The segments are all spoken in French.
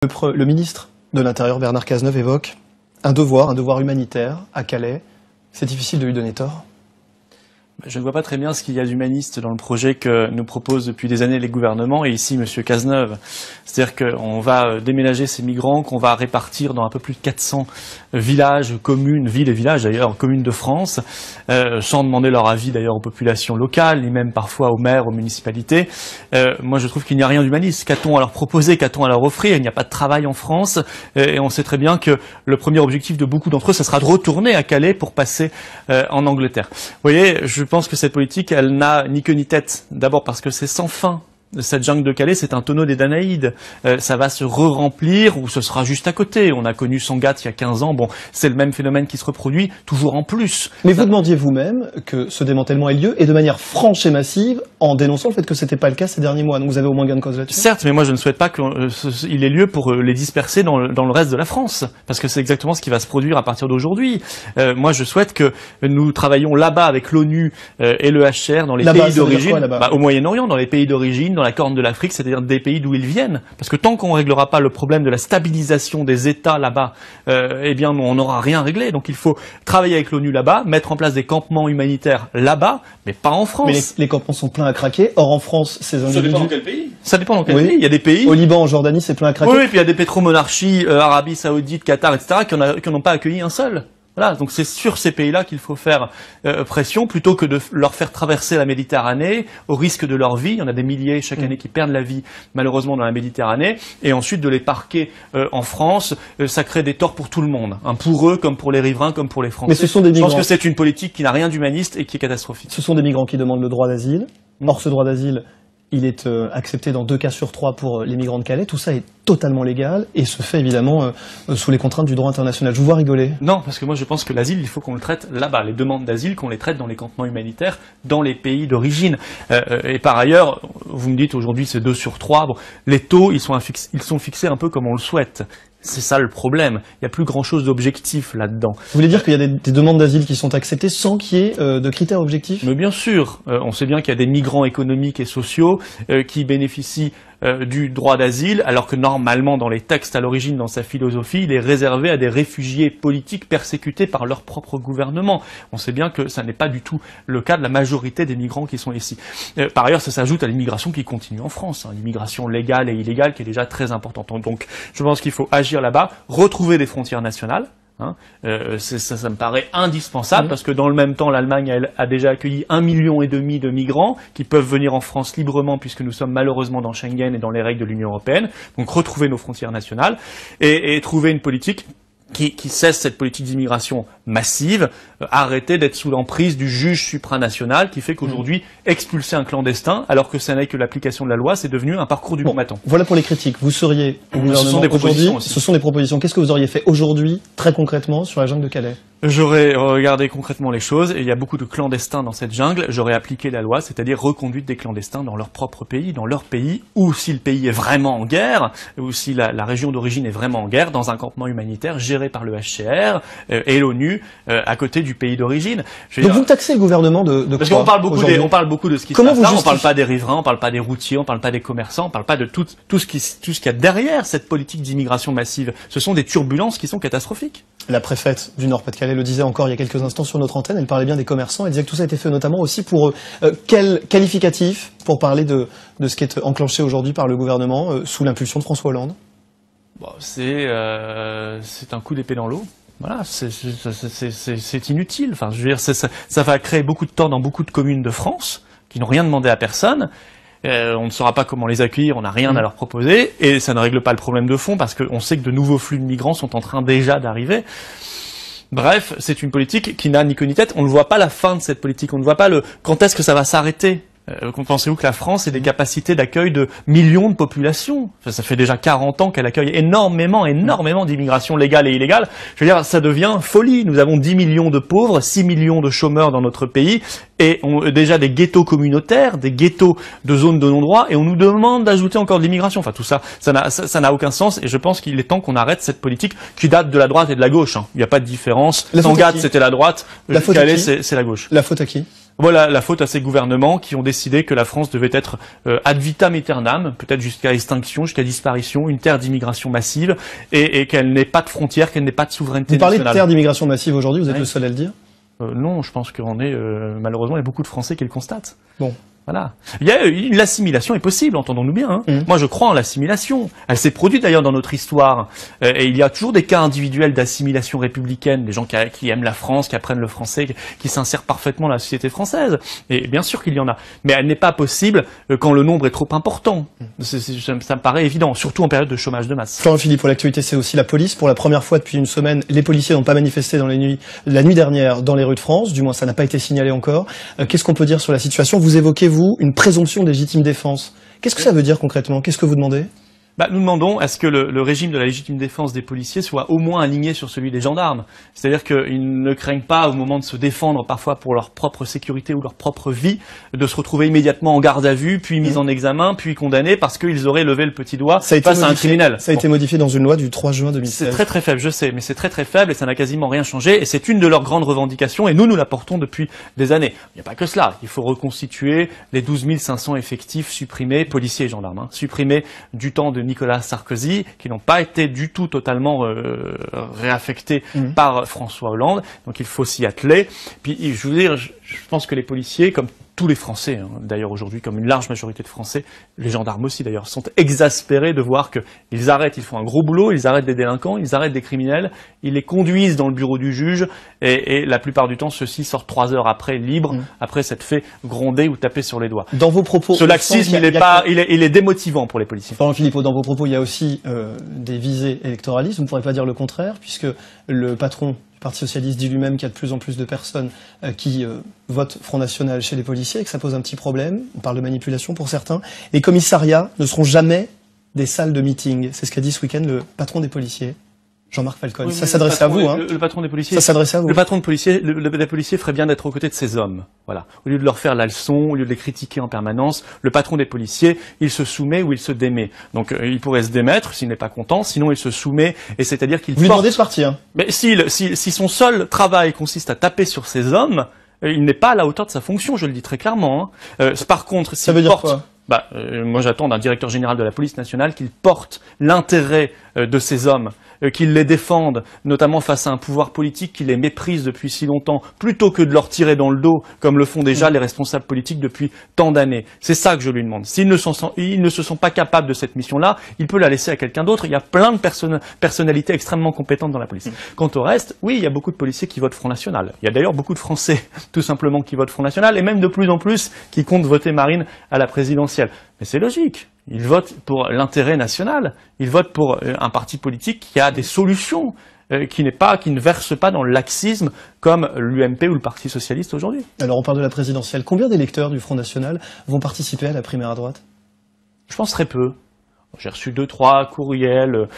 Le ministre de l'Intérieur, Bernard Cazeneuve, évoque un devoir humanitaire à Calais. C'est difficile de lui donner tort. Je ne vois pas très bien ce qu'il y a d'humaniste dans le projet que nous proposent depuis des années les gouvernements et ici Monsieur Cazeneuve. C'est-à-dire qu'on va déménager ces migrants, qu'on va répartir dans un peu plus de 400 villages, communes, villes et villages d'ailleurs, communes de France, sans demander leur avis d'ailleurs aux populations locales, ni même parfois aux maires, aux municipalités. Moi je trouve qu'il n'y a rien d'humaniste. Qu'a-t-on à leur proposer, qu'a-t-on à leur offrir? Il n'y a pas de travail en France et on sait très bien que le premier objectif de beaucoup d'entre eux, ce sera de retourner à Calais pour passer en Angleterre. Vous voyez, je pense que cette politique, elle n'a ni queue ni tête. D'abord parce que c'est sans fin. Cette jungle de Calais, c'est un tonneau des Danaïdes. Ça va se re-remplir ou ce sera juste à côté. On a connu Sangatte il y a 15 ans. Bon, c'est le même phénomène qui se reproduit, toujours en plus. Mais vous demandiez vous-même que ce démantèlement ait lieu et de manière franche et massive en dénonçant le fait que c'était pas le cas ces derniers mois. Donc vous avez au moins gain de cause là-dessus. Certes, mais moi je ne souhaite pas qu'il ait lieu pour les disperser dans le reste de la France. Parce que c'est exactement ce qui va se produire à partir d'aujourd'hui. Moi je souhaite que nous travaillions là-bas avec l'ONU et le HCR dans les pays d'origine. Au Moyen-Orient, dans les pays d'origine, dans la Corne de l'Afrique, c'est-à-dire des pays d'où ils viennent. Parce que tant qu'on ne réglera pas le problème de la stabilisation des États là-bas, eh bien on n'aura rien réglé. Donc il faut travailler avec l'ONU là-bas, mettre en place des campements humanitaires là-bas, mais pas en France. Mais les campements sont pleins à craquer. Or en France, ces individus... Ça dépend dans quel pays. Ça dépend dans quel pays. Il y a des pays... Au Liban, en Jordanie, c'est plein à craquer. Oui, et puis il y a des pétromonarchies, Arabie Saoudite, Qatar, etc., qui n'ont pas accueilli un seul. Voilà, donc c'est sur ces pays-là qu'il faut faire pression, plutôt que de leur faire traverser la Méditerranée au risque de leur vie. Il y en a des milliers chaque année qui perdent la vie, malheureusement, dans la Méditerranée. Et ensuite de les parquer en France, ça crée des torts pour tout le monde. Hein, pour eux, comme pour les riverains, comme pour les Français. Mais ce sont des migrants. Je pense que c'est une politique qui n'a rien d'humaniste et qui est catastrophique. Ce sont des migrants qui demandent le droit d'asile. Or, ce droit d'asile, il est accepté dans 2 cas sur 3 pour les migrants de Calais. Tout ça est totalement légal et se fait évidemment sous les contraintes du droit international. Je vous vois rigoler. Non, parce que moi je pense que l'asile, il faut qu'on le traite là-bas. Les demandes d'asile, qu'on les traite dans les campements humanitaires, dans les pays d'origine. Et par ailleurs, vous me dites aujourd'hui c'est 2 sur 3. Bon, les taux, ils sont fixés un peu comme on le souhaite. C'est ça le problème. Il n'y a plus grand-chose d'objectif là-dedans. Vous voulez dire qu'il y a des demandes d'asile qui sont acceptées sans qu'il y ait de critères objectifs? Mais bien sûr. On sait bien qu'il y a des migrants économiques et sociaux qui bénéficient du droit d'asile, alors que normalement, dans les textes à l'origine, dans sa philosophie, il est réservé à des réfugiés politiques persécutés par leur propre gouvernement. On sait bien que ça n'est pas du tout le cas de la majorité des migrants qui sont ici. Par ailleurs, ça s'ajoute à l'immigration qui continue en France, hein, l'immigration légale et illégale qui est déjà très importante. Donc, je pense qu'il faut agir là-bas, retrouver des frontières nationales. Hein, ça me paraît indispensable parce que dans le même temps l'Allemagne a déjà accueilli 1,5 million de migrants qui peuvent venir en France librement puisque nous sommes malheureusement dans Schengen et dans les règles de l'Union européenne. Donc retrouver nos frontières nationales et trouver une politique qui cesse cette politique d'immigration massive, arrêter d'être sous l'emprise du juge supranational qui fait qu'aujourd'hui, expulser un clandestin, alors que ça n'est que l'application de la loi, c'est devenu un parcours du combattant. Voilà pour les critiques. Vous seriez au gouvernement ce sont des propositions aussi. Ce sont des propositions. Qu'est-ce que vous auriez fait aujourd'hui, très concrètement, sur la jungle de Calais? J'aurais regardé concrètement les choses, et il y a beaucoup de clandestins dans cette jungle, j'aurais appliqué la loi, c'est-à-dire reconduite des clandestins dans leur propre pays, dans leur pays, ou si le pays est vraiment en guerre, ou si la région d'origine est vraiment en guerre, dans un campement humanitaire géré par le HCR et l'ONU, à côté du pays d'origine. Donc vous taxez le gouvernement de Parce qu'on parle beaucoup de ce qui se passe là, on parle pas des riverains, on parle pas des routiers, on parle pas des commerçants, on parle pas de tout ce qu'il y a derrière cette politique d'immigration massive. Ce sont des turbulences qui sont catastrophiques. La préfète du Nord-Pas-de-Calais le disait encore il y a quelques instants sur notre antenne, elle parlait bien des commerçants, elle disait que tout ça a été fait notamment aussi pour quel qualificatif pour parler de ce qui est enclenché aujourd'hui par le gouvernement sous l'impulsion de François Hollande? Bon, c'est un coup d'épée dans l'eau. Voilà, c'est inutile. Enfin, je veux dire, ça va créer beaucoup de tort dans beaucoup de communes de France qui n'ont rien demandé à personne. On ne saura pas comment les accueillir, on n'a rien à leur proposer, et ça ne règle pas le problème de fond parce qu'on sait que de nouveaux flux de migrants sont en train déjà d'arriver. Bref, c'est une politique qui n'a ni queue ni tête. On ne voit pas la fin de cette politique, on ne voit pas quand est-ce que ça va s'arrêter. Pensez-vous que la France ait des capacités d'accueil de millions de populations? Ça fait déjà 40 ans qu'elle accueille énormément d'immigration légale et illégale. Je veux dire, ça devient folie. Nous avons 10 millions de pauvres, 6 millions de chômeurs dans notre pays, et déjà des ghettos communautaires, des ghettos de zones de non-droit, et on nous demande d'ajouter encore de l'immigration. Enfin, tout ça, ça n'a aucun sens, et je pense qu'il est temps qu'on arrête cette politique qui date de la droite et de la gauche. Hein. Il n'y a pas de différence. Sangatte, c'était la droite. Calais, c'est la gauche. La faute à qui? Voilà la faute à ces gouvernements qui ont décidé que la France devait être ad vitam aeternam, peut-être jusqu'à extinction, jusqu'à disparition, une terre d'immigration massive, et qu'elle n'ait pas de frontières, qu'elle n'ait pas de souveraineté nationale. Vous parlez de terre d'immigration massive aujourd'hui, vous êtes le seul à le dire? Non, je pense qu'on est, malheureusement, il y a beaucoup de Français qui le constatent. Bon. Voilà. L'assimilation est possible, entendons-nous bien. Hein. Moi, je crois en l'assimilation. Elle s'est produite d'ailleurs dans notre histoire. Et il y a toujours des cas individuels d'assimilation républicaine, des gens qui aiment la France, qui apprennent le français, qui s'insèrent parfaitement dans la société française. Et bien sûr qu'il y en a. Mais elle n'est pas possible quand le nombre est trop important. Ça me paraît évident, surtout en période de chômage de masse. Florent Philippot, pour l'actualité, c'est aussi la police. Pour la première fois depuis une semaine, les policiers n'ont pas manifesté la nuit dernière dans les rues de France. Du moins, ça n'a pas été signalé encore. Qu'est-ce qu'on peut dire sur la situation? Vous évoquez, une présomption de légitime défense. Qu'est-ce que ça veut dire concrètement? Qu'est-ce que vous demandez? Nous demandons à ce que le régime de la légitime défense des policiers soit au moins aligné sur celui des gendarmes. C'est-à-dire qu'ils ne craignent pas, au moment de se défendre, parfois pour leur propre sécurité ou leur propre vie, de se retrouver immédiatement en garde à vue, puis mis en examen, puis condamnés parce qu'ils auraient levé le petit doigt face à un criminel. Ça a été modifié dans une loi du 3 juin 2016. C'est très très faible, je sais, mais c'est très très faible et ça n'a quasiment rien changé. Et c'est une de leurs grandes revendications et nous la portons depuis des années. Il n'y a pas que cela. Il faut reconstituer les 12 500 effectifs supprimés, policiers et gendarmes, supprimés du temps de Nicolas Sarkozy, qui n'ont pas été du tout totalement réaffectés par François Hollande. Donc il faut s'y atteler. Puis je veux dire, je pense que les policiers, comme tous les Français, d'ailleurs aujourd'hui, comme une large majorité de Français, les gendarmes aussi d'ailleurs, sont exaspérés de voir qu'ils arrêtent, ils font un gros boulot, ils arrêtent des délinquants, ils arrêtent des criminels, ils les conduisent dans le bureau du juge, et la plupart du temps, ceux-ci sortent 3 heures après, libres, après s'être fait gronder ou taper sur les doigts. Dans vos propos, ce laxisme, il est démotivant pour les policiers. Florent Philippot, dans vos propos, il y a aussi des visées électoralistes, vous ne pourrez pas dire le contraire, puisque le patron le Parti socialiste dit lui-même qu'il y a de plus en plus de personnes qui votent Front National chez les policiers et que ça pose un petit problème. On parle de manipulation pour certains. Les commissariats ne seront jamais des salles de meeting. C'est ce qu'a dit ce week-end le patron des policiers, Jean-Marc Falcone. Ça s'adresse à vous, hein. Le patron des policiers. Ça s'adresse à vous. Le patron des policiers ferait bien d'être aux côtés de ces hommes. Voilà. Au lieu de leur faire la leçon, au lieu de les critiquer en permanence, le patron des policiers, il se soumet ou il se démet. Donc, il pourrait se démettre s'il n'est pas content, sinon il se soumet, et c'est-à-dire qu'il Vous lui demandez de partir. Mais si son seul travail consiste à taper sur ces hommes, il n'est pas à la hauteur de sa fonction, je le dis très clairement, hein. Par contre, ça veut dire quoi? Moi j'attends d'un directeur général de la police nationale qu'il porte l'intérêt de ces hommes, qu'il les défende, notamment face à un pouvoir politique qui les méprise depuis si longtemps, plutôt que de leur tirer dans le dos, comme le font déjà les responsables politiques depuis tant d'années. C'est ça que je lui demande. S'ils ne se sont pas capables de cette mission-là, il peut la laisser à quelqu'un d'autre. Il y a plein de personnalités extrêmement compétentes dans la police. Quant au reste, oui, il y a beaucoup de policiers qui votent Front National. Il y a d'ailleurs beaucoup de Français, tout simplement, qui votent Front National, et même de plus en plus qui comptent voter Marine à la présidentielle. Mais c'est logique. Ils votent pour l'intérêt national. Ils votent pour un parti politique qui a des solutions, qui ne verse pas dans le laxisme comme l'UMP ou le Parti socialiste aujourd'hui. Alors on parle de la présidentielle. Combien d'électeurs du Front National vont participer à la primaire à droite? Je pense très peu. J'ai reçu 2-3 courriels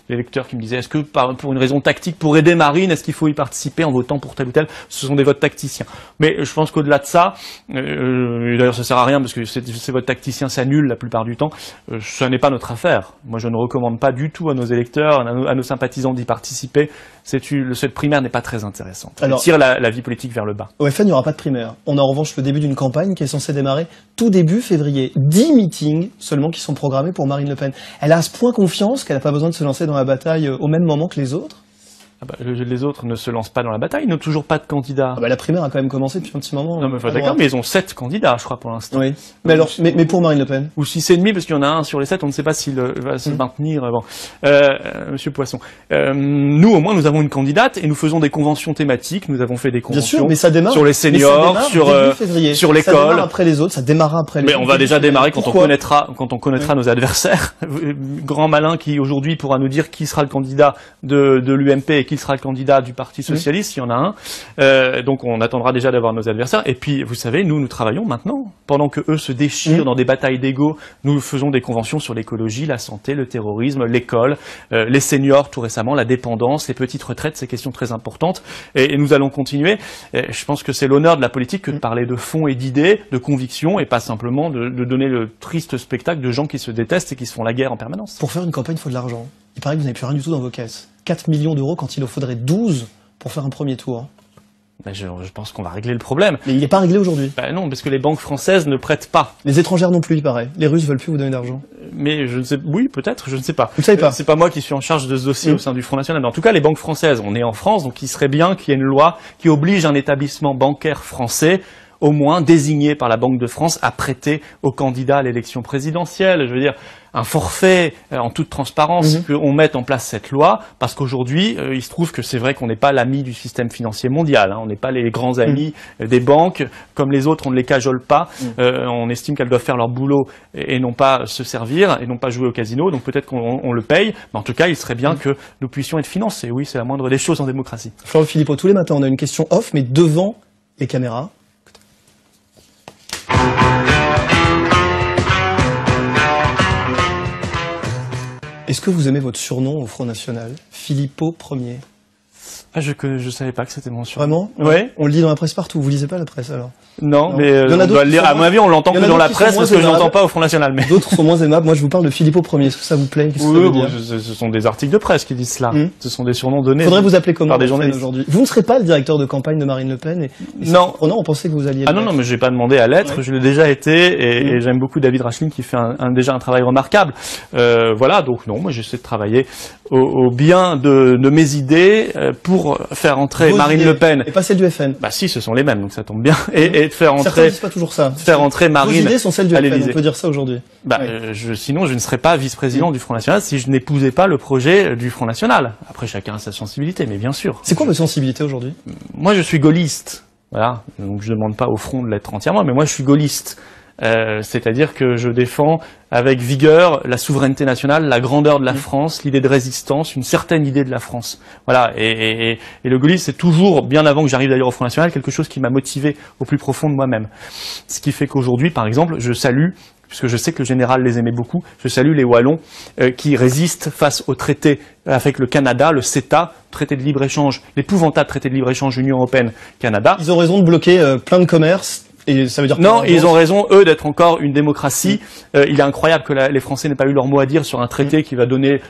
d'électeurs qui me disaient est-ce que pour une raison tactique, pour aider Marine, est-ce qu'il faut y participer en votant pour tel ou tel? Ce sont des votes tacticiens. Mais je pense qu'au-delà de ça, d'ailleurs ça sert à rien parce que ces votes tacticiens s'annulent la plupart du temps, ce n'est pas notre affaire. Moi je ne recommande pas du tout à nos électeurs, à nos sympathisants d'y participer. Cette primaire n'est pas très intéressante. Elle tire la vie politique vers le bas. Au FN, il n'y aura pas de primaire. On a en revanche le début d'une campagne qui est censée démarrer tout début février. 10 meetings seulement qui sont programmés pour Marine Le Pen. Elle a à ce point confiance qu'elle n'a pas besoin de se lancer dans la bataille au même moment que les autres? Les autres ne se lancent pas dans la bataille, ils n'ont toujours pas de candidat. La primaire a quand même commencé depuis un petit moment. Non, mais d'accord, mais ils ont 7 candidats, je crois, pour l'instant. Oui. Mais pour Marine Le Pen? Ou 6,5, parce qu'il y en a un sur les 7, on ne sait pas s'il va se maintenir. Monsieur Poisson. Nous, au moins, nous avons une candidate et nous faisons des conventions thématiques. Nous avons fait des conventions. Bien sûr, mais ça démarre. Sur les seniors, sur l'école. Ça démarre après les autres, ça démarrera après les autres. Mais on va déjà démarrer quand on connaîtra nos adversaires. Grand malin qui, aujourd'hui, pourra nous dire qui sera le candidat de l'UMP et qui sera le candidat du Parti socialiste, il y en a un. Donc on attendra déjà d'avoir nos adversaires. Et puis, vous savez, nous travaillons maintenant. Pendant que eux se déchirent dans des batailles d'ego, nous faisons des conventions sur l'écologie, la santé, le terrorisme, l'école, les seniors tout récemment, la dépendance, les petites retraites, ces questions très importantes. Et nous allons continuer. Et je pense que c'est l'honneur de la politique que de parler de fond et d'idées, de convictions, et pas simplement de donner le triste spectacle de gens qui se détestent et qui se font la guerre en permanence. Pour faire une campagne, il faut de l'argent. Il paraît que vous n'avez plus rien du tout dans vos caisses. 4 millions d'euros quand il en faudrait 12 pour faire un premier tour. Ben je pense qu'on va régler le problème. Mais il n'est pas réglé aujourd'hui. Ben non, parce que les banques françaises ne prêtent pas. Les étrangères non plus, il paraît. Les Russes veulent plus vous donner d'argent. Mais je ne sais, oui, peut-être, je ne sais pas. Vous ne savez pas. C'est pas moi qui suis en charge de ce dossier au sein du Front National. Mais en tout cas, les banques françaises, on est en France, donc il serait bien qu'il y ait une loi qui oblige un établissement bancaire français, au moins désigné par la Banque de France, à prêter aux candidats à l'élection présidentielle. Je veux dire, un forfait en toute transparence, qu'on mette en place cette loi, parce qu'aujourd'hui, il se trouve que c'est vrai qu'on n'est pas l'ami du système financier mondial, hein, on n'est pas les grands amis des banques, comme les autres, on ne les cajole pas, on estime qu'elles doivent faire leur boulot et non pas se servir, et non pas jouer au casino, donc peut-être qu'on le paye, mais en tout cas, il serait bien que nous puissions être financés, oui, c'est la moindre des choses en démocratie. Florent Philippot, tous les matins, on a une question off, mais devant les caméras. Est-ce que vous aimez votre surnom au Front National, Philippot Ier? Ah, je savais pas que c'était mon surnom. Vraiment? Ouais. On le lit dans la presse partout. Vous lisez pas la presse alors? Non, Non. mais on doit le lire. À mon avis, on l'entend que dans la presse parce que je l'entends pas au Front National. Mais d'autres sont moins aimables. Moi, je vous parle de Philippot Ier. Est-ce que ça vous plaît? Oui, bon, ce sont des articles de presse qui disent cela. Ce sont des surnoms donnés. Faudrait vous appeler comment par des journalistes aujourd'hui? Vous ne serez pas le directeur de campagne de Marine Le Pen. Et non. On pensait que vous alliez. Ah non, mais j'ai pas demandé à l'être. Ouais. Je l'ai déjà été et j'aime beaucoup David Rachline qui fait déjà un travail remarquable. Voilà, donc non, moi j'essaie de travailler au bien de mes idées pour faire entrer Marine Le Pen. Et pas celle du FN. Bah si, ce sont les mêmes, donc ça tombe bien. Et de faire entrer. Certains disent pas toujours ça. Faire entrer Marine. Vos idées sont celles du FN. On peut dire ça aujourd'hui. Bah, sinon, je ne serais pas vice-président du Front National si je n'épousais pas le projet du Front National. Après, chacun a sa sensibilité, mais bien sûr. C'est quoi votre sensibilité aujourd'hui? Moi, je suis gaulliste. Voilà. Donc, je ne demande pas au Front de l'être entièrement, mais moi, je suis gaulliste. C'est-à-dire que je défends avec vigueur la souveraineté nationale, la grandeur de la France, l'idée de résistance, une certaine idée de la France. Voilà. Et le gaullisme, c'est toujours, bien avant que j'arrive d'ailleurs au Front National, quelque chose qui m'a motivé au plus profond de moi-même. Ce qui fait qu'aujourd'hui, par exemple, je salue, puisque je sais que le général les aimait beaucoup, je salue les Wallons qui résistent face au traité avec le Canada, le CETA, traité de libre-échange, l'épouvantable traité de libre-échange Union Européenne-Canada. Ils ont raison de bloquer plein de commerces. Et ça veut dire non, ils ont raison, eux, d'être encore une démocratie. Il est incroyable que les Français n'aient pas eu leur mot à dire sur un traité qui va donner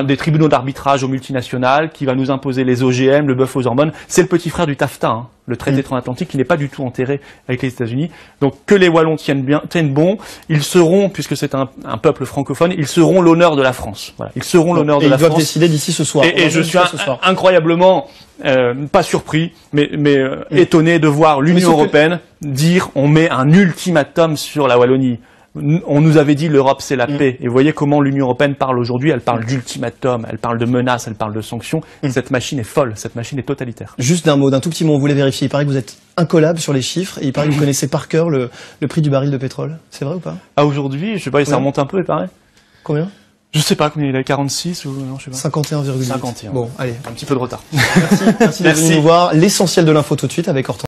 des tribunaux d'arbitrage aux multinationales, qui va nous imposer les OGM, le bœuf aux hormones. C'est le petit frère du TAFTA, hein, le traité transatlantique, qui n'est pas du tout enterré avec les États-Unis. Donc que les Wallons tiennent bon, ils seront, puisque c'est un peuple francophone, ils seront l'honneur de la France. Voilà, ils seront l'honneur de la France. Ils doivent décider d'ici ce soir. Et je suis incroyablement pas surpris, mais étonné de voir l'Union européenne dire on met un ultimatum sur la Wallonie. On nous avait dit l'Europe c'est la paix. Et vous voyez comment l'Union européenne parle aujourd'hui. Elle parle d'ultimatum, elle parle de menaces, elle parle de sanctions. Cette machine est folle, cette machine est totalitaire. Juste d'un tout petit mot, on voulait vérifier. Il paraît que vous êtes incollable sur les chiffres et il paraît que vous connaissez par cœur le prix du baril de pétrole. C'est vrai ou pas? Ah, aujourd'hui, je sais pas, ça remonte un peu, il paraît. Combien? Je sais pas combien il est, 46 ou non, je sais pas. 51,8. 51. Bon, allez. Un petit peu de retard. Merci d'être venu nous voir. L'essentiel de l'info tout de suite avec Hortense.